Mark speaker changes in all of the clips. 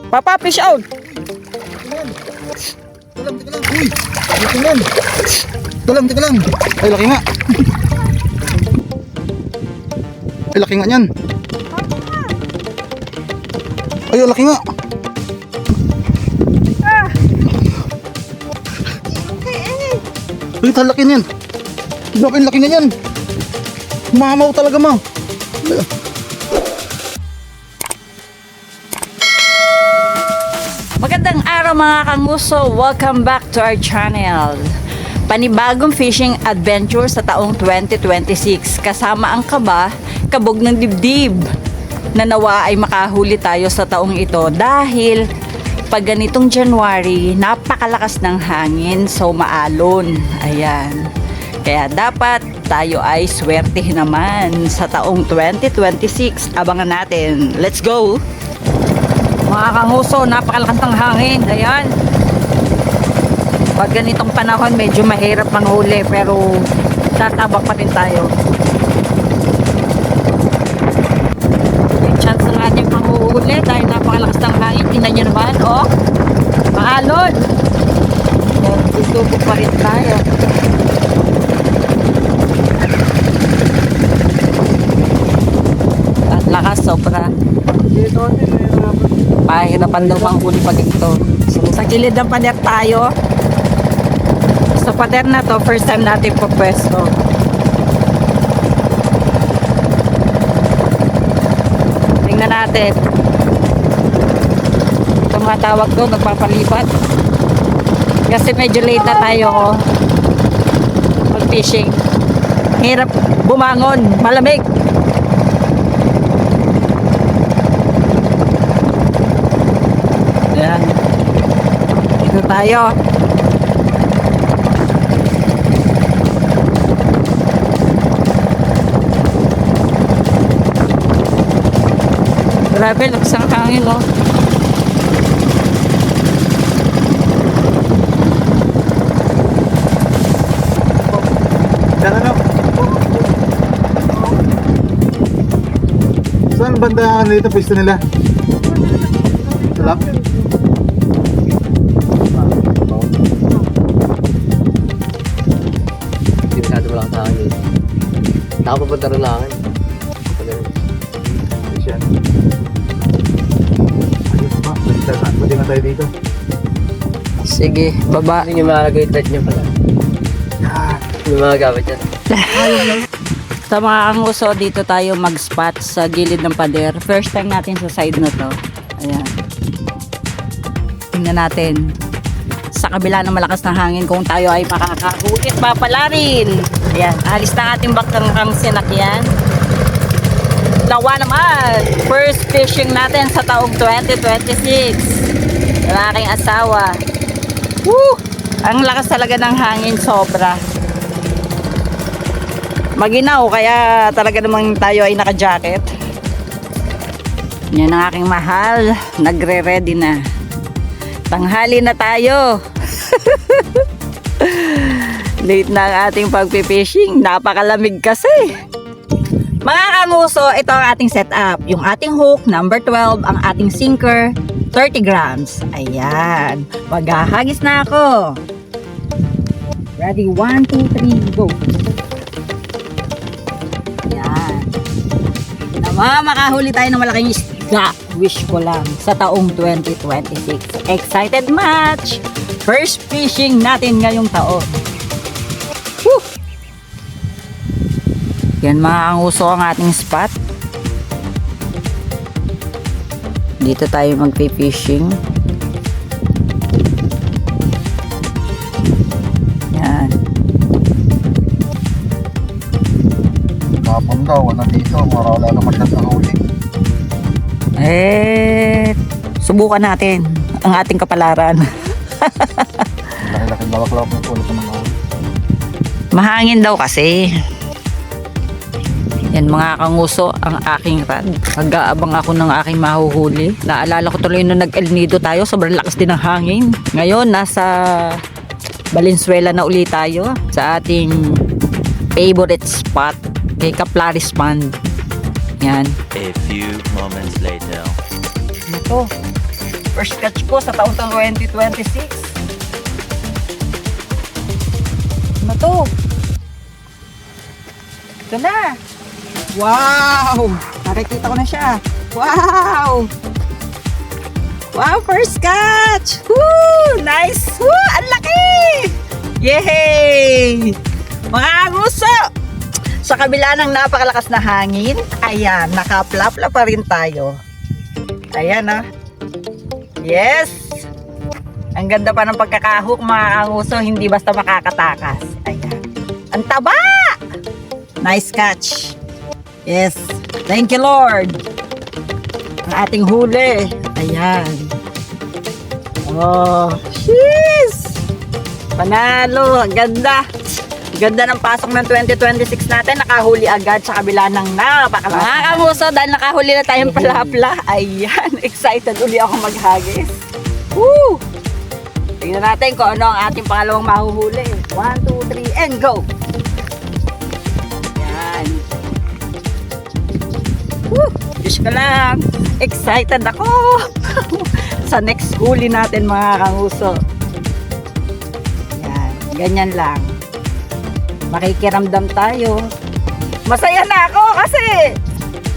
Speaker 1: Papa, fish out.
Speaker 2: Teka lang. Uy, laki yan. Teka lang. Ay, laki nga. Ay, laki nga yan. Ay, laki nga. Ay, talaki na yan. Laki na yan. Mamaw talaga, ma.
Speaker 1: Magandang araw mga kanguso. Welcome back to our channel. Panibagong fishing adventure sa taong 2026. Kasama ang kaba, kabog ng dibdib. Na nawa ay makahuli tayo sa taong ito dahil pag ganitong January, napakalakas ng hangin, so maalon. Ayan. Kaya dapat tayo ay swertehin naman sa taong 2026. Abangan natin. Let's go! Mga kanguso, napakalakas ng hangin. Ayan. Pag ganitong panahon, medyo mahirap manghuli, pero tatabak pa rin tayo. May chance na natin manghuli dahil napakalakas ng hangin. Tingnan nyo naman, oh. Maalon. Tutubog pa rin tayo. At lakas, sobra. Pahirapan daw manghuli pag ito. So, sa gilid ng pader tayo. Sa pader na to, first time natin po pwesto. Tingnan natin. Ito mga tawag ko, nagpapalipat. Kasi medyo late na tayo mag fishing. Hirap bumangon, malamig. Ayan. Dito tayo. Grabe, lakas ang hangin, oh.
Speaker 2: Ano? Saan banda dito pwesto nila? Ito lang?
Speaker 3: Hindi masyado malakas sa akin. Nakapapunta rin lang akin.
Speaker 2: Ayos ba? Pwede nga tayo dito.
Speaker 1: Sige, baba.
Speaker 3: Hindi yung mga gate niya pala. Yung mga gamit yan.
Speaker 1: Sa mga kanguso, dito tayo mag-spot sa gilid ng pader. First time natin sa side na to. Ayan. Tingnan natin. Sa kabila ng malakas na hangin, kung tayo ay makakahulit pa pala rin. Ayan. Alis na ating bakang sinakyan. Lawa naman. First fishing natin sa taong 2026. Ng aking asawa. Woo! Ang lakas talaga ng hangin, sobra. Maginaw, kaya talaga namang tayo ay naka-jacket. Yan ang aking mahal. Nagre-ready na. Tanghali na tayo. Late na ang ating pagpipishing. Napakalamig kasi. Mga kanguso, ito ang ating setup. Yung ating hook, number 12. Ang ating sinker, 30 grams. Ayan. Maghahagis na ako. Ready? 1, 2, 3, go. Makahuli tayo ng malaking isda. Wish ko lang sa taong 2026. Excited much! First fishing natin ngayong taon. Woo! Yan mga kanguso ang ating spot. Dito tayo magpi-fishing. Yan.
Speaker 2: Kapon daw, wala dito. Wala naman siya sa huli.
Speaker 1: Subukan natin ang ating kapalaran.
Speaker 2: Laki-laki lawak-lawak ng ulo sa mga huli.
Speaker 1: Mahangin daw kasi. Yan mga kanguso, ang aking rad. Mag-aabang ako ng aking mahuhuli. Naalala ko tuloy nung nag-El Nido tayo, sobrang lakas din ng hangin. Ngayon, nasa Valenzuela na ulit tayo sa ating favorite spot kay Caplaris Pond. Yan.
Speaker 4: A few moments later.
Speaker 1: Ito. First catch ko sa taong 2026. Ano to? Ito na. Wow! Nakikita ko na siya. Wow! Wow, first catch! Woo! Nice! Woo! Ang laki! Yay! Mga nguso! Sa kabila ng napakalakas na hangin, ayan, nakaplapla pa rin tayo. Ayan, ah. Yes! Ang ganda pa ng pagkakahuk, mga kanguso, hindi basta makakatakas. Ayan. Ang taba! Nice catch. Yes. Thank you, Lord. Ang ating huli. Ayan. Oh, jeez. Panalo. Ang ganda. Ganda ng pasok ng 2026 natin. Nakahuli agad sa kabila ng napakalakas. Mga kamuso, dahil nakahuli na tayong palapla. Ayan. Excited uli ako maghagis. Woo! Tingnan natin kung ano ang ating pangalawang mahuhuli. 1, 2, 3, and go! Yan. Woo! Diyos ko lang. Excited ako. Sa next huli natin, mga kanguso. Yan. Ganyan lang. Makikiramdam tayo. Masaya na ako kasi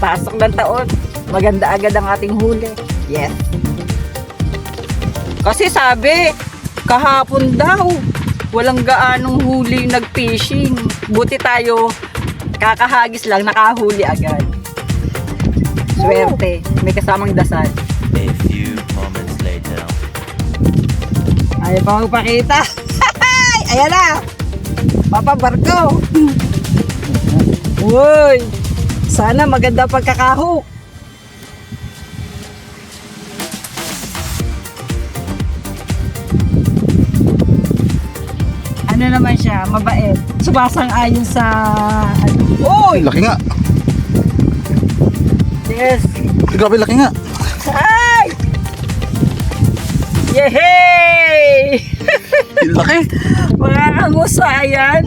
Speaker 1: pasok ng taon. Maganda agad ang ating huli. Yes. Kasi sabi, kahapon daw, walang gaanong huli nag-fishing. Buti tayo, kakahagis lang, nakahuli agad. Swerte, may kasamang dasal.
Speaker 4: A few moments later.
Speaker 1: Ayaw pa magpakita. Ayan na! Papa Barko! Uy! Sana maganda pagkakahuk. Ano naman siya, mabait. Sumasang-ayon sa ano. Uy!
Speaker 2: Laki nga.
Speaker 1: Yes!
Speaker 2: Grabe, laki nga.
Speaker 1: Ay! Yehey!
Speaker 2: Laki.
Speaker 1: Mga kanguso, ayan.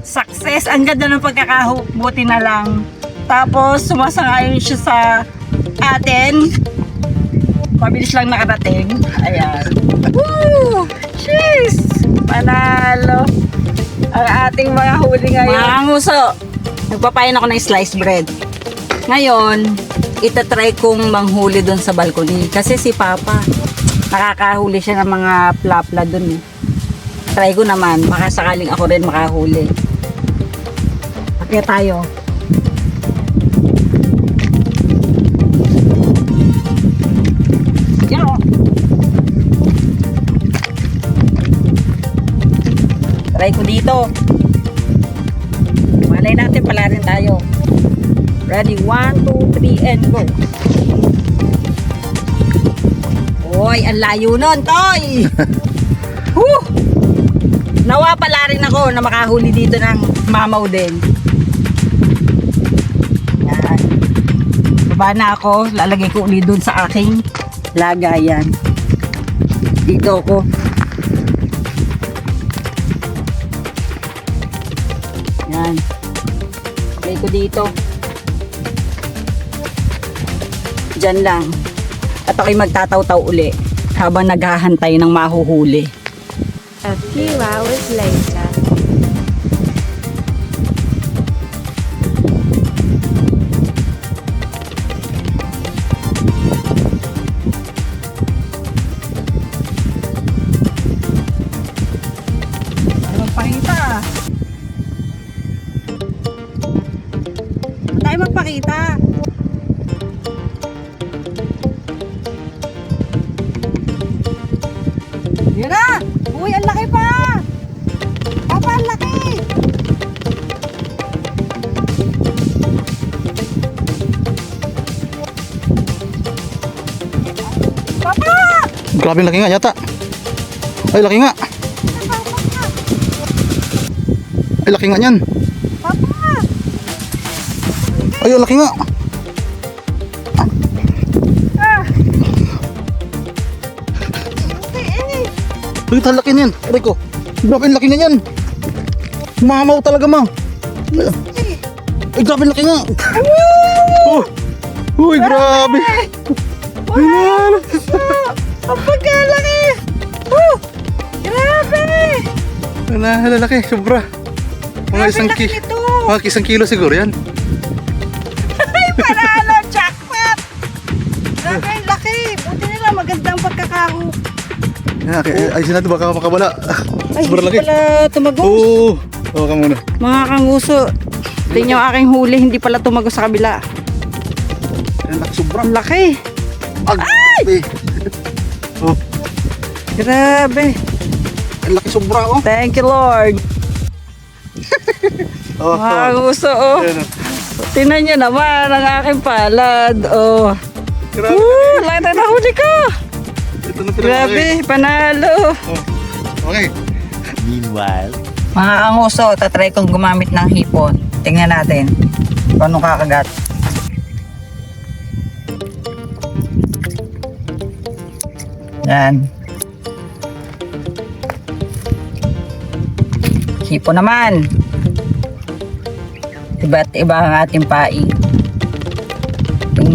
Speaker 1: Success. Ang ganda ng pagkakahuk. Buti na lang. Tapos, sumasang-ayon siya sa atin. Mabilis lang nakarating. Ayan. Woo! Jeez! Panalo. Ang ating mga huli ngayon. Mga kanguso, nagpapain ako ng sliced bread. Ngayon, itatry kong manghuli doon sa balcony. Kasi si Papa, nakakahuli siya ng mga plapla doon eh. Try ko naman, baka sakaling ako rin makahuli. Kaya tayo. Yan o. Try ko dito. Malay natin, pala rin tayo. Ready? 1, 2, 3, and go. Hoy, ang layo nun, Toy! Woo! Nawa pala rin ako na makahuli dito ng mamaw din. Yan. Baba na ako. Lalagay ko ulit dun sa aking lagayan. Dito ako. Yan. Lagay ko dito. Diyan lang. At ako'y magtataw-taw uli habang naghahantay ng mahuhuli.
Speaker 5: A few hours later.
Speaker 1: Magpakita. Tayo magpakita. Yun na! Uy, ang laki pa! Papa, ang laki! Papa!
Speaker 2: Grabe, laki nga yata. Ay, laki nga. Ay, laki nga yan.
Speaker 1: Papa!
Speaker 2: Ay, laki nga.
Speaker 1: Ah!
Speaker 2: Ay, talaki niyan. Aray ko. Grabe, laki nga yan. Mamaw talaga, ma. Ay, grabe, laki nga. Oh. Uy, grabe.
Speaker 1: Wow!
Speaker 2: lalaki, sobra. Mga isang kilo siguro yan.
Speaker 1: Panalo, jackpot! Laki! Buti nila, maganda ang pagkakaho.
Speaker 2: Ayusin natin, baka makabala.
Speaker 1: Ay,
Speaker 2: Sobrang
Speaker 1: hindi
Speaker 2: laki.
Speaker 1: pala tumagos.
Speaker 2: Oo. Oo ka muna.
Speaker 1: Mga kanguso, tingnan yung aking huli, hindi pala tumagos sa kabila.
Speaker 2: Ang laki, sobra.
Speaker 1: Ang laki!
Speaker 2: Agbe. Oh,
Speaker 1: Grabe!
Speaker 2: ang laki sobra oh.
Speaker 1: Thank you, Lord!
Speaker 2: Oh,
Speaker 1: Mga kanguso, oh.
Speaker 2: Ayan, oh.
Speaker 1: Tingnan nyo naman ang aking palad, oh.
Speaker 2: Grabe.
Speaker 1: Woo! Laki na nahuli ko!
Speaker 2: Ito na
Speaker 1: Grabe, panalo!
Speaker 2: Oh. Okay.
Speaker 4: Meanwhile,
Speaker 1: Mga kanguso, tatry kong gumamit ng hipon. Tingnan natin paano kakagat. Yan. Hipon naman. Iba't iba ang ating paing.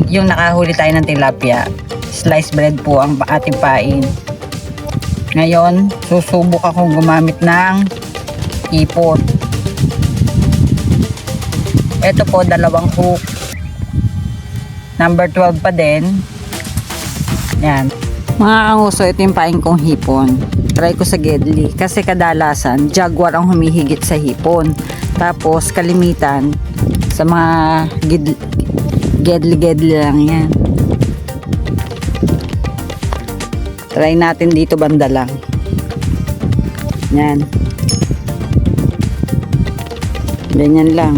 Speaker 1: Yung nakahuli tayo ng tilapia, sliced bread po ang ating paing. Ngayon, susubok akong gumamit ng hipon. Ito po, 2 hook. Number 12 pa din. Yan. Mga kanguso, ito yung paing kong hipon. Try ko sa Gedli. Kasi kadalasan, jaguar ang humihigit sa hipon. Tapos, kalimitan, sa mga Gedli lang yan. Try natin dito banda lang. Yan. Ganyan lang.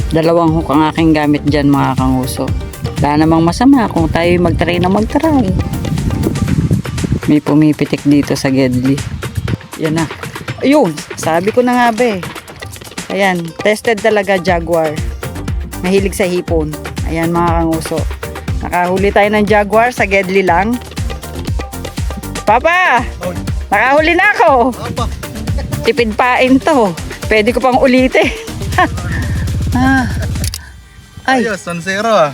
Speaker 1: 2 hook ang aking gamit dyan mga kanguso. Wala namang masama kung tayo mag-try na mag-try. May pumipitik dito sa Gedli. Yan na. Ayun, sabi ko na nga ba eh. Ayan, tested talaga jaguar. Mahilig sa hipon. Ayan mga kanguso. Nakahuli tayo ng jaguar sa Gedli lang. Papa! Nakahuli na ako!
Speaker 2: Apa?
Speaker 1: Tipid pain to. Pwede ko pang ulitin. Ay.
Speaker 2: Ayos, 1-0 ah.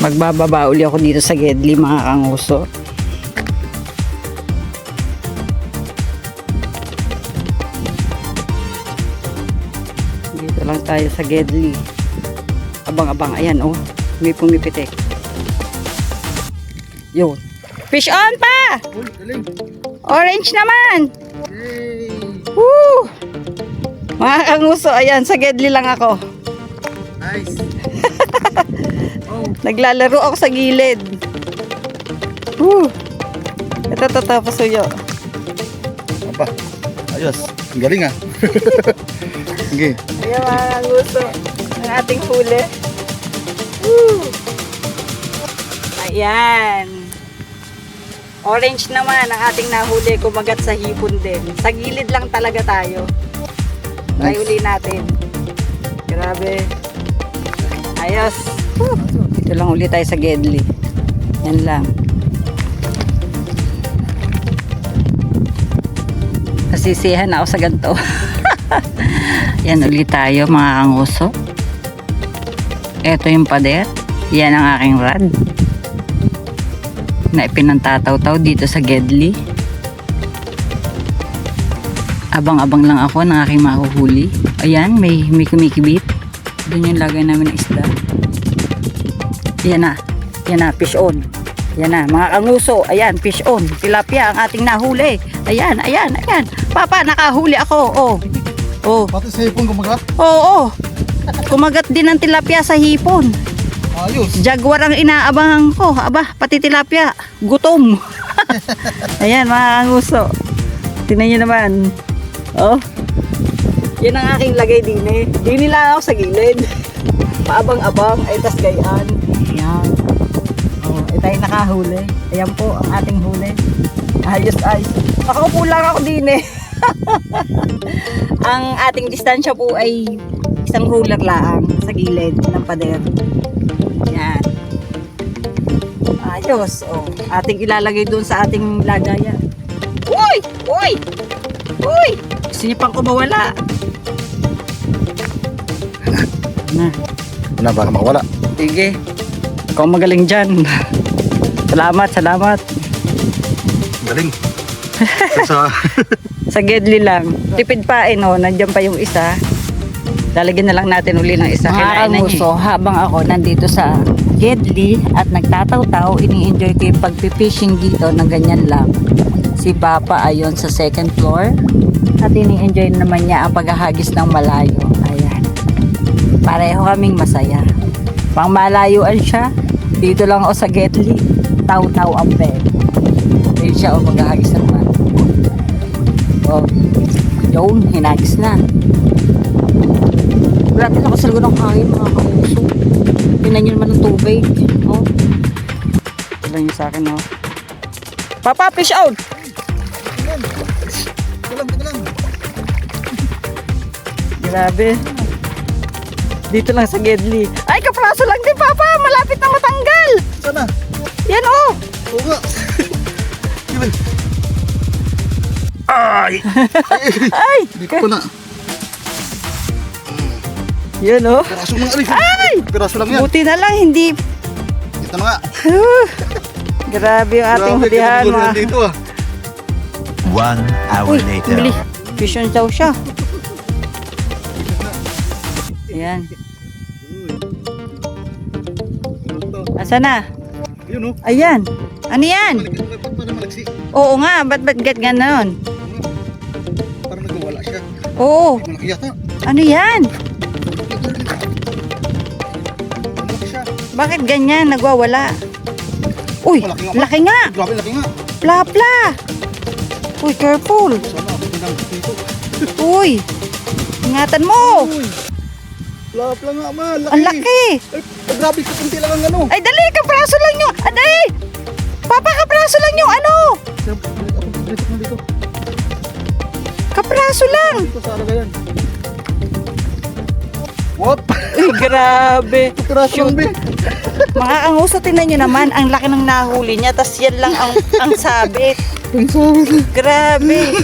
Speaker 1: Magbababa uli ako dito sa Gedli mga kanguso. Dito lang tayo sa Gedli. Abang-abang. Ayan oh. May pumipitik. Yun. Fish on pa!
Speaker 2: Uy, galing.
Speaker 1: Orange naman!
Speaker 2: Yay.
Speaker 1: Woo! Mga kanguso, ayan, sa Gedli lang ako.
Speaker 2: Nice.
Speaker 1: Naglalaro ako sa gilid. Woo! Ito, pasuyo.
Speaker 2: Apa? Ayos. Ang galing ah. Sige.
Speaker 1: Ayan mga kanguso, ng ating huli. Woo! Ayan. Orange naman ang ating nahuli, kumagat sa hipon din. Sa gilid lang talaga tayo. Try
Speaker 2: Nice.
Speaker 1: uli natin. Grabe. Ayos. Woo! Dito lang uli tayo sa Gedli. Yan lang. Nasisihan ako sa ganito. Yan uli tayo mga kanguso. Ito yung pader. Yan ang aking rod na ipinantataw-taw dito sa Gedli. Abang-abang lang ako ng aking mahuhuli. Ayan, may kumikibit. Doon yung lagay namin ng isda. Yan na. Yan na, fish on. Yan na, mga kanguso. Ayan, fish on. Tilapia ang ating nahuli. Ayan, ayan, ayan. Papa, nakahuli ako. Oh. Oh.
Speaker 2: Pati sa hipon kumagat.
Speaker 1: Oo. Kumagat din ang tilapia sa hipon.
Speaker 2: Ayos.
Speaker 1: Jaguar ang inaabangan ko. Aba, pati tilapia. Gutom. Ayan, mga kanguso. Tingnan nyo naman. Oh. Yan ang aking lagay din eh. Di nila ako sa gilid. Paabang-abang. Ay, tas gayaan. Ayan. Oh, tayo nakahuli. Ayan po ang ating huli. Ayos, ayos. Nakaupo lang ako din eh. Ang ating distansya po ay isang ruler lang sa gilid ng pader. Yan. Ayos. Oh, ating ilalagay doon sa ating lagayan. Uy! Uy! Uy! Gusto niyo pang kumawala. Na.
Speaker 2: Wala, baka makawala.
Speaker 1: Sige. Ikaw magaling dyan. Salamat, salamat.
Speaker 2: Galing. Sa...
Speaker 1: Sa Gedli lang. Tipid pa no, nandiyan pa yung isa. Lalagyan na lang natin uli ng isa. Kailangan na niya. Habang ako nandito sa Gedli at nagtataw-taw, ini-enjoy ko yung pagpipishing dito ng ganyan lang. Si Papa ayon sa second floor at ini-enjoy naman niya ang paghahagis ng malayo. Ayan. Pareho kaming masaya. Pang malayuan siya, dito lang ako sa Gedli. Taw-taw ang bed. Ayun siya o maghahagis ng malayo. Oh, yun, hinagis na. Grabe na kasalago ng hangin mga kamuso. Tingnan nyo naman ng tubig. Oh. Tignan nyo sa akin, oh. Papa, fish out! Grabe. Dito lang sa Gedli. Ay, kapraso lang din, Papa! Malapit na matanggal!
Speaker 2: Sana?
Speaker 1: Yan, oh!
Speaker 2: Oo nga. Ay!
Speaker 1: Ay!
Speaker 2: Dito ko na.
Speaker 1: Yan, oh!
Speaker 2: Piraso lang.
Speaker 1: Ay!
Speaker 2: Piraso lang yan.
Speaker 1: Buti na lang, hindi.
Speaker 2: Dito na nga.
Speaker 1: Grabe yung ating
Speaker 2: Grabe,
Speaker 1: hulihan,
Speaker 2: kinabuhan
Speaker 1: mga.
Speaker 2: dito ah.
Speaker 4: 1 hour
Speaker 1: Uy,
Speaker 4: later.
Speaker 1: bili. Vision daw siya. Ayan. Asa na?
Speaker 2: Yun oh.
Speaker 1: Ayan. Ano yan?
Speaker 2: Parang malagsi.
Speaker 1: Oo nga, ba't ganon?
Speaker 2: Parang nagawala siya.
Speaker 1: Oo.
Speaker 2: Malaki yata.
Speaker 1: Ano yan?
Speaker 2: Malaki siya.
Speaker 1: Bakit ganyan? Nagwawala. Uy,
Speaker 2: Malaki nga.
Speaker 1: laki nga.
Speaker 2: Grabe, laki nga.
Speaker 1: Pla-pla. Uy, careful.
Speaker 2: Sana ako pinang dito.
Speaker 1: Uy, ingatan mo.
Speaker 2: Lapla nga ma. Laki.
Speaker 1: Ang laki.
Speaker 2: Ay, grabe sa kunti lang ang ano.
Speaker 1: Ay, dali, kapraso lang yung, aday! Papa, kapraso lang yung ano!
Speaker 2: Dito na dito.
Speaker 1: Kapraso lang!
Speaker 2: Dito sa alaga yan. What?
Speaker 1: Ay, grabe.
Speaker 2: Piraso lang be.
Speaker 1: Mga kanguso, tingnan nyo naman, ang laki ng nahuli niya, tas yan lang ang sabit.
Speaker 2: Ang sabi.
Speaker 1: Grabe.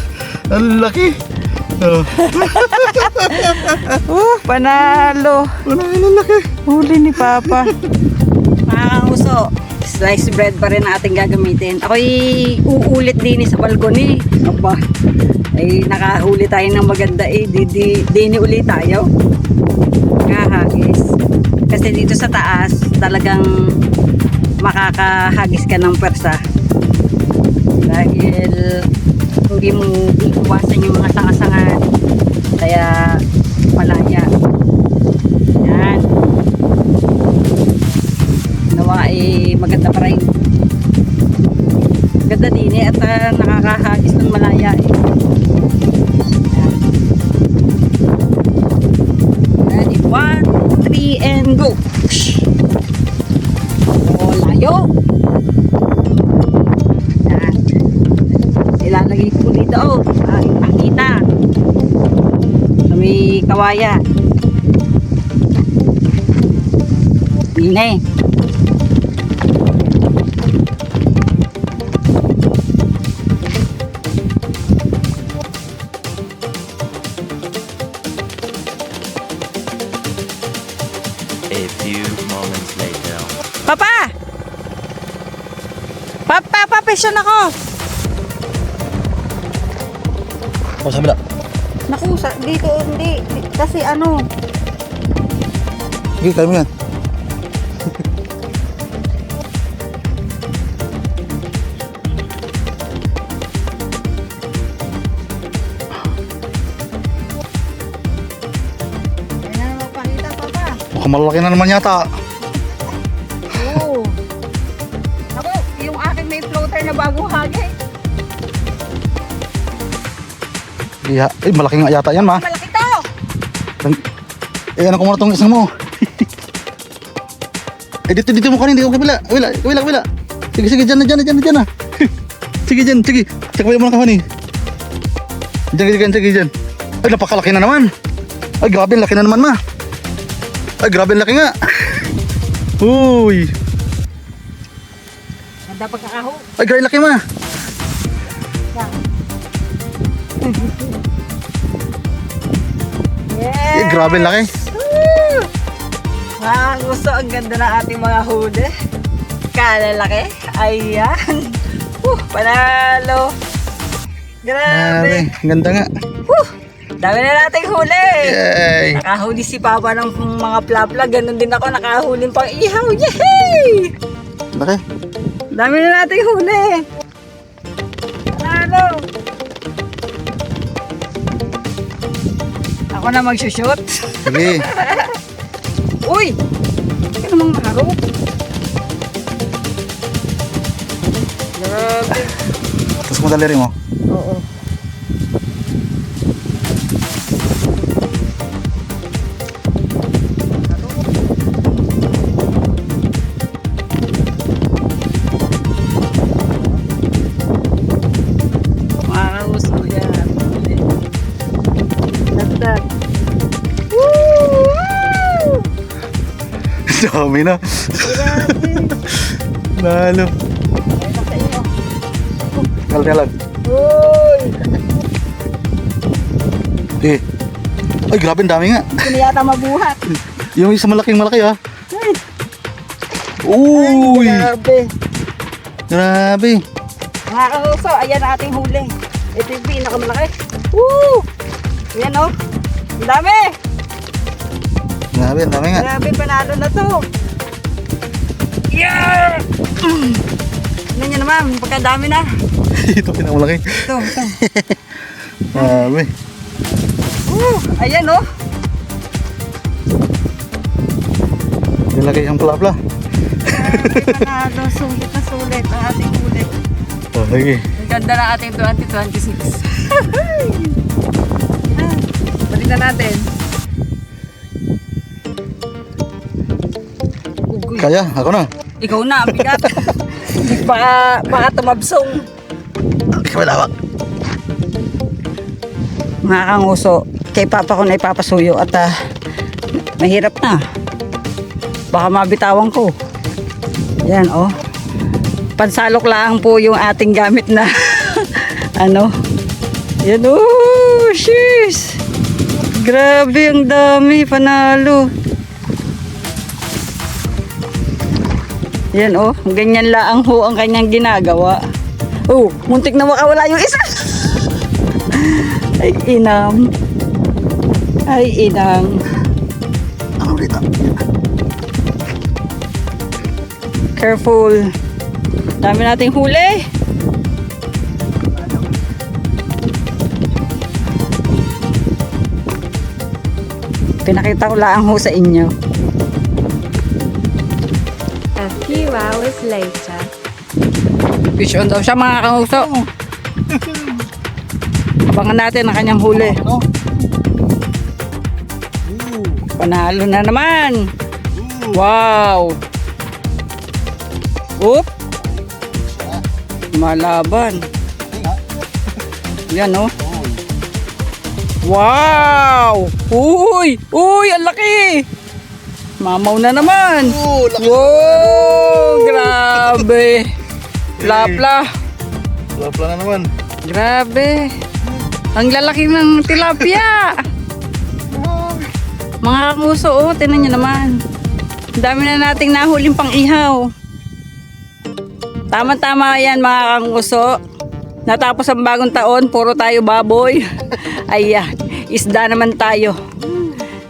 Speaker 2: Ang laki. Oh.
Speaker 1: Panalo.
Speaker 2: Wala ang laki.
Speaker 1: Huli ni Papa. Mga kanguso, sliced bread pa rin ang ating gagamitin. Ako'y uulit din sa balcony. Aba, ay nakahuli tayo ng maganda eh. Dini ulit tayo. Kahagis. Kasi dito sa taas, talagang makakahagis ka ng persa. Dahil hindi mo iwasan yung mga sanga-sangan. Kaya malaya. Yan. Nawa eh maganda pa rin. Ganda din eh at nakakahagis ng malaya eh. Yan. Ready, 1, 3 and go. Oh, layo. Yan. Ilalagay ko dito oh. Pakita. May kawaya. Ini.
Speaker 4: A few moments later.
Speaker 1: Papa! Papa, papisyon ako!
Speaker 2: Oh, sabi na.
Speaker 1: Naku, dito hindi. Kasi ano,
Speaker 2: Sige, kaya mo yan.
Speaker 1: yan na magpakita, Papa.
Speaker 2: Mukhang malaki na naman yata.
Speaker 1: Oo. Naku, yung akin may floater na bagong hagay.
Speaker 2: Yeah. Ay, malaki nga yata yan ma.
Speaker 1: Malaki to!
Speaker 2: Eh, ano ko muna itong isang mo. Eh, dito mo kanin, dito ko kabila. Kabila. Sige, dyan na. Sige, dyan. Sakabay mo na kawan eh. Dyan. Ay, napakalaki na naman. Ay, grabe, laki na naman ma. Ay, grabe, laki nga. Uy.
Speaker 1: Ganda pagkakaho.
Speaker 2: Ay, grabe, laki ma.
Speaker 1: Yes!
Speaker 2: Eh, grabe, laki.
Speaker 1: Gusto ang ganda ng ating mga huli. Kalalaki. Ayan. Panalo. Grabe.
Speaker 2: Ang ganda nga.
Speaker 1: Dami na nating huli.
Speaker 2: Yay!
Speaker 1: Nakahuli si Papa ng mga plapla. Ganun din ako, nakahuli pang ihaw. Yay!
Speaker 2: Laki.
Speaker 1: Dami na nating huli. Ano? Ako na magsushoot.
Speaker 2: Sige.
Speaker 1: Uy! Hindi namang maharap. Grabe.
Speaker 2: Tapos mo daliri mo.
Speaker 1: Oo. Makakagusto yan. Nagdag. Woo!
Speaker 2: Dami na.
Speaker 1: Grabe.
Speaker 2: Nalo.
Speaker 1: Ay, nasa inyo.
Speaker 2: Kaltalag.
Speaker 1: Uy!
Speaker 2: Eh. Ay, grabe, ang dami nga.
Speaker 1: Hindi yata mabuhat.
Speaker 2: Yung isa malaki ha. Uy!
Speaker 1: Grabe.
Speaker 2: Grabe.
Speaker 1: Mga kauso, ayan ang ating huli. Ito yung pinakamalaki. Woo! Ayan o. Ang dami.
Speaker 2: Grabe, ang dami nga.
Speaker 1: Grabe, panalo na to. Yeah! Ano nyo naman, pagkadami na.
Speaker 2: Ito pinakamalaki.
Speaker 1: Ito.
Speaker 2: Grabe.
Speaker 1: Ayan o.
Speaker 2: Nilagay ang plapla.
Speaker 1: Grabe, panalo. Sulit na sulit ang ating huli.
Speaker 2: Oh, sige.
Speaker 1: Ang ganda na ating 2026. Balik na natin. Ugoy.
Speaker 2: Kaya, ako na.
Speaker 1: Ikaw na, ang bigat. baka tumabsong.
Speaker 2: Hindi ka malawak.
Speaker 1: Mga kanguso, kay Papa ko na ipapasuyo at mahirap na. Baka mabitawan ko. Yan, oh. Pansalok lang po yung ating gamit na ano. Yan, oh, sheesh. Grabe, ang dami, panalo. Yan, oh, ganyan lang ho ang kanyang ginagawa. Oh, muntik na makawala yung isa. Ay, inang. Ay, inang.
Speaker 2: Ano dito?
Speaker 1: Careful. Dami nating huli. Pinakita ko lang ho sa inyo.
Speaker 5: A few hours later.
Speaker 1: Fish on daw siya mga kanguso. Abangan natin ang kanyang huli.
Speaker 2: Ano?
Speaker 1: Panalo na naman. Wow. Oop. Malaban. Yan oh. Wow. Uy. Uy, ang laki. Mamaw na naman. Wow, grabe. Plapla.
Speaker 2: Plapla na naman.
Speaker 1: Grabe. Ang lalaki ng tilapia. Mga kakuso, oh, tinan nyo naman. Ang dami na nating nahuling pang ihaw. Tama-tama yan mga kakuso. Natapos ang bagong taon, puro tayo baboy. Ayan, isda naman tayo.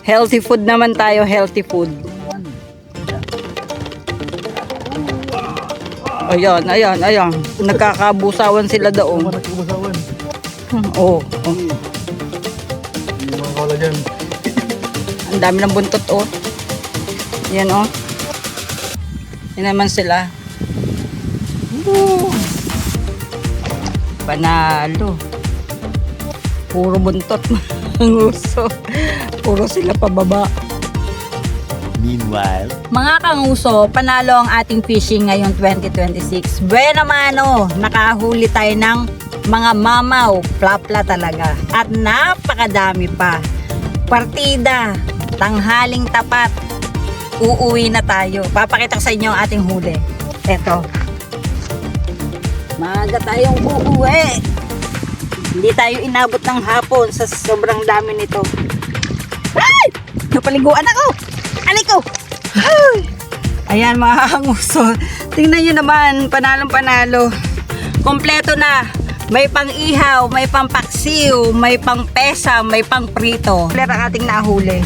Speaker 1: Healthy food naman tayo, healthy food. Ayan, ayan, ayan. Nagkakabusawan sila doon.
Speaker 2: Nagkubasawan.
Speaker 1: Oh, oh.
Speaker 2: Hindi mga kawala dyan.
Speaker 1: Ang dami ng buntot, oh. Yan, oh. Yan naman sila. Woo! Panalo. Puro buntot. Ang uso. Puro sila pababa.
Speaker 4: Meanwhile,
Speaker 1: Mga kanguso, panalo ang ating fishing ngayong 2026. Buena mano, nakahuli tayo ng mga mamaw, plapla talaga. At napakadami pa. Partida, tanghaling tapat. Uuwi na tayo. Papakita ko sa inyo ang ating huli. Eto. Maaga tayong uuwi. Hindi tayo inabot ng hapon sa sobrang dami nito. Ay! Napaliguan ako! Aliko! Ay! Ayan mga kanguso. Tingnan nyo naman, panalong panalo. Kompleto na. May pang-ihaw, may pang-paksiw, may pang-pesa, may pang-prito. Clear ang ating nahuli.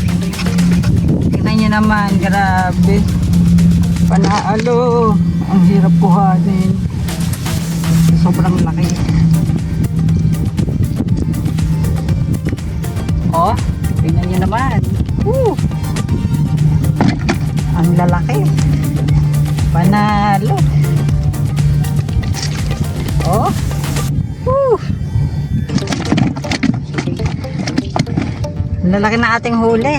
Speaker 1: Tingnan nyo naman, grabe. Panaalo. Ang hirap kuhanin. Sobrang laki. Oh, tingnan nyo naman. Woo! Ang lalaki. Panalo. Oh. Woo! Ang lalaki na ating huli.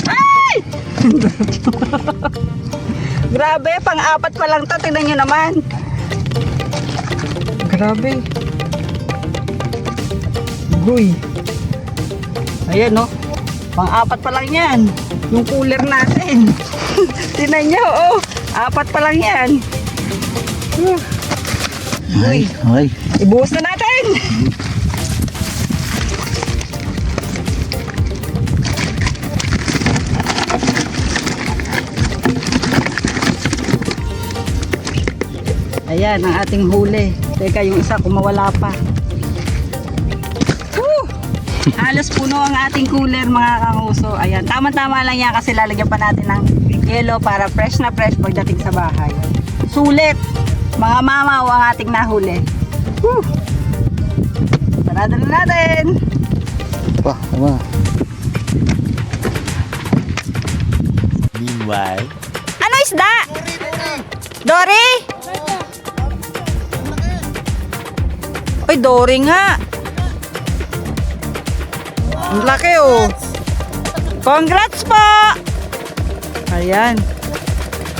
Speaker 1: Ay! Grabe, pang-apat pa lang to. Tingnan nyo naman. Grabe. Guy. Ayan, no? Pang-apat pa lang yan. Yung cooler natin. Tingnan nyo, oh. Apat pa lang yan.
Speaker 2: Ay, ay.
Speaker 1: Ibuhos na natin. Ayan ang ating huli. Teka, yung isa kung mawala pa. Woo! Halos puno ang ating cooler mga kanguso. Ayan, tama-tama lang yan kasi lalagyan pa natin ng yelo para fresh na fresh pagdating sa bahay. Sulit! Mga mamaw ang ating nahuli. Woo! Sarado na natin!
Speaker 2: Pa, tama.
Speaker 4: Meanwhile,
Speaker 1: Ano isda? Dory? Uy, Dory nga. Ang laki oh. Congrats po! Ayan.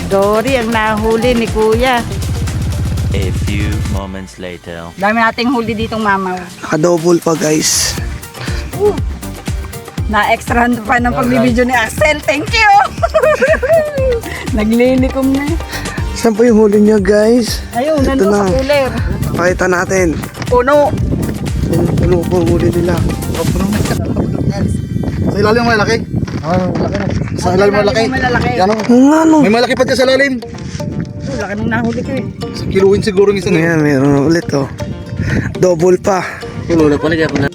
Speaker 1: Dory ang nahuli ni Kuya.
Speaker 4: a few moments later.
Speaker 1: Dami nating huli ditong mamaw.
Speaker 3: Naka-double pa guys.
Speaker 1: Na-extra pa ng pagbibideo ni Axel. Thank you! Naglilikom na.
Speaker 3: Saan po yung huli niya guys?
Speaker 1: Ayun,
Speaker 3: Ito
Speaker 1: nandun sa
Speaker 3: na.
Speaker 1: cooler.
Speaker 3: Pakita natin.
Speaker 1: Puno.
Speaker 3: Puno po ang huli nila.
Speaker 2: Sa ilalim may malaki. Sa ilalim may malaki.
Speaker 1: Malalaki.
Speaker 2: Yan o.
Speaker 3: Nga no.
Speaker 2: May malaki pa dyan sa ilalim.
Speaker 1: Laki nung nahuli ko eh.
Speaker 2: Sa kiluhin siguro ng isang.
Speaker 3: Ayan, meron ulit oh. Double pa.
Speaker 2: Wala pa na